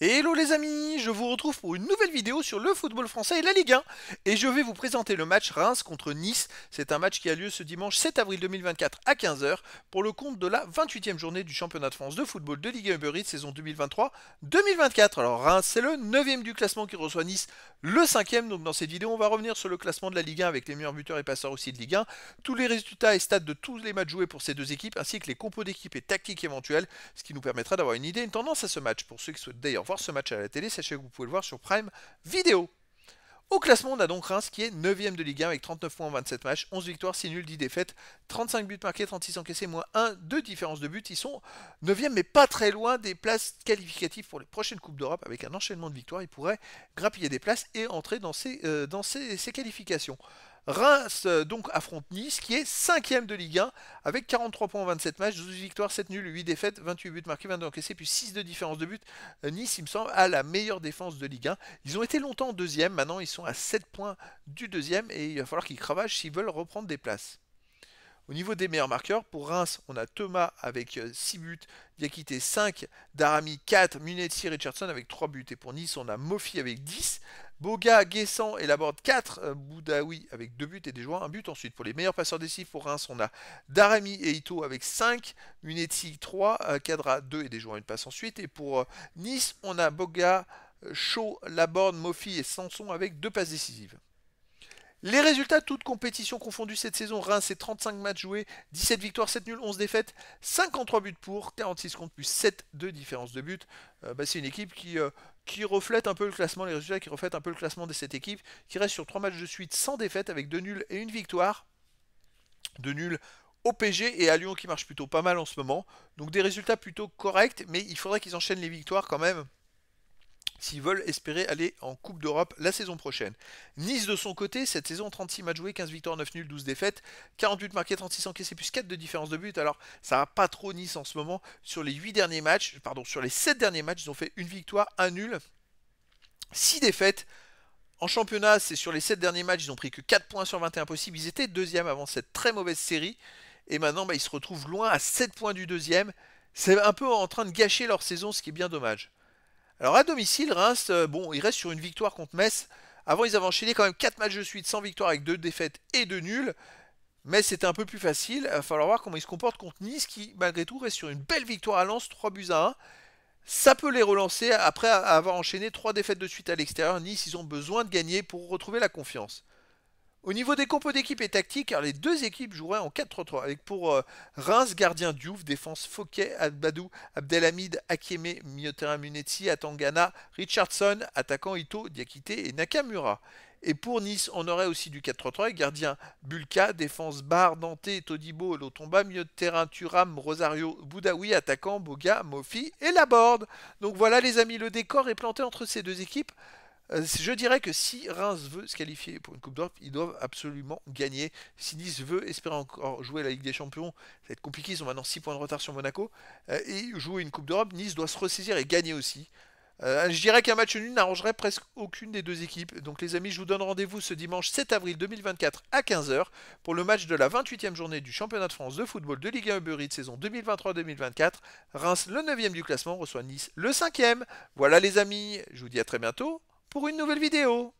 Hello les amis, je vous retrouve pour une nouvelle vidéo sur le football français et la Ligue 1. Et je vais vous présenter le match Reims contre Nice. C'est un match qui a lieu ce dimanche 7 avril 2024 à 15 h pour le compte de la 28e journée du championnat de France de football de Ligue 1 Uber Eats saison 2023-2024. Alors Reims c'est le 9e du classement qui reçoit Nice, le 5e. Donc dans cette vidéo on va revenir sur le classement de la Ligue 1 avec les meilleurs buteurs et passeurs aussi de Ligue 1, tous les résultats et stats de tous les matchs joués pour ces deux équipes, ainsi que les compos d'équipes et tactiques éventuelles, ce qui nous permettra d'avoir une idée et une tendance à ce match. Pour ceux qui souhaitent d'ailleurs voir ce match à la télé, sachez que vous pouvez le voir sur Prime Vidéo. Au classement, on a donc Reims qui est 9ème de Ligue 1 avec 39 points en 27 matchs, 11 victoires, 6 nuls, 10 défaites, 35 buts marqués, 36 encaissés, moins 1 de différence de but. Ils sont 9ème mais pas très loin des places qualificatives pour les prochaines Coupes d'Europe. Avec un enchaînement de victoires, ils pourraient grappiller des places et entrer dans ces qualifications. Reims donc affronte Nice qui est 5ème de Ligue 1 avec 43 points en 27 matchs, 12 victoires, 7 nuls, 8 défaites, 28 buts marqués, 22 encaissés, puis 6 de différence de but. Nice, il me semble, a la meilleure défense de Ligue 1. Ils ont été longtemps deuxième, maintenant ils sont à 7 points du deuxième et il va falloir qu'ils cravagent s'ils veulent reprendre des places. Au niveau des meilleurs marqueurs, pour Reims, on a Thomas avec 6 buts, Diakité 5, Darami 4, Munetsi, Richardson avec 3 buts. Et pour Nice, on a Mofi avec 10, Boga, Guessant et Laborde 4, Boudaoui avec 2 buts et des joueurs 1 but. Ensuite, pour les meilleurs passeurs décisifs pour Reims, on a Darami et Ito avec 5, Munetsi 3, Kadra 2 et des joueurs 1 passe ensuite. Et pour Nice, on a Boga, Shaw, Laborde, Mofi et Sanson avec 2 passes décisives. Les résultats, toutes compétitions confondues cette saison, Reims c'est 35 matchs joués, 17 victoires, 7 nuls, 11 défaites, 53 buts pour, 46 contre plus 7 de différence de but. C'est une équipe qui reflète un peu le classement, les résultats qui reflètent un peu le classement de cette équipe, qui reste sur 3 matchs de suite sans défaite avec 2 nuls et une victoire. 2 nuls au PG et à Lyon qui marche plutôt pas mal en ce moment. Donc des résultats plutôt corrects, mais il faudrait qu'ils enchaînent les victoires quand même s'ils veulent espérer aller en Coupe d'Europe la saison prochaine. Nice de son côté, cette saison 36 matchs joués, 15 victoires, 9 nuls, 12 défaites, 48 marqués, 36 encaissés, plus 4 de différence de but. Alors ça va pas trop Nice en ce moment. Sur les 8 derniers matchs, sur les 7 derniers matchs, ils ont fait une victoire, un nul, 6 défaites. En championnat, c'est sur les 7 derniers matchs, ils ont pris que 4 points sur 21 possibles. Ils étaient deuxième avant cette très mauvaise série. Et maintenant, ils se retrouvent loin à 7 points du deuxième. C'est un peu en train de gâcher leur saison, ce qui est bien dommage. Alors à domicile, Reims, bon, il reste sur une victoire contre Metz. Avant, ils avaient enchaîné quand même 4 matchs de suite sans victoire avec 2 défaites et 2 nuls. Mais c'était un peu plus facile. Il va falloir voir comment ils se comportent contre Nice qui, malgré tout, reste sur une belle victoire à Lens, 3 buts à 1. Ça peut les relancer après avoir enchaîné 3 défaites de suite à l'extérieur. Nice, ils ont besoin de gagner pour retrouver la confiance. Au niveau des compos d'équipe et tactique, les deux équipes joueraient en 4-3-3 avec pour Reims, gardien Diouf, défense Fouquet, Badou, Abdelhamid, Akeme, milieu de terrain Munetsi, Atangana, Richardson, attaquant Ito, Diakité et Nakamura. Et pour Nice, on aurait aussi du 4-3-3 avec gardien Bulka, défense Bar, Dante, Todibo, Lotomba, milieu de terrain Thuram, Rosario, Boudaoui, attaquant Boga, Mofi et Laborde. Donc voilà les amis, le décor est planté entre ces deux équipes. Je dirais que si Reims veut se qualifier pour une Coupe d'Europe, ils doivent absolument gagner. Si Nice veut espérer encore jouer la Ligue des Champions, ça va être compliqué, ils ont maintenant 6 points de retard sur Monaco. Et jouer une Coupe d'Europe, Nice doit se ressaisir et gagner aussi. Je dirais qu'un match nul n'arrangerait presque aucune des deux équipes. Donc les amis, je vous donne rendez-vous ce dimanche 7 avril 2024 à 15 h pour le match de la 28e journée du championnat de France de football de Ligue 1 Uber Eats saison 2023-2024. Reims, le 9e du classement, reçoit Nice, le 5e. Voilà les amis, je vous dis à très bientôt pour une nouvelle vidéo.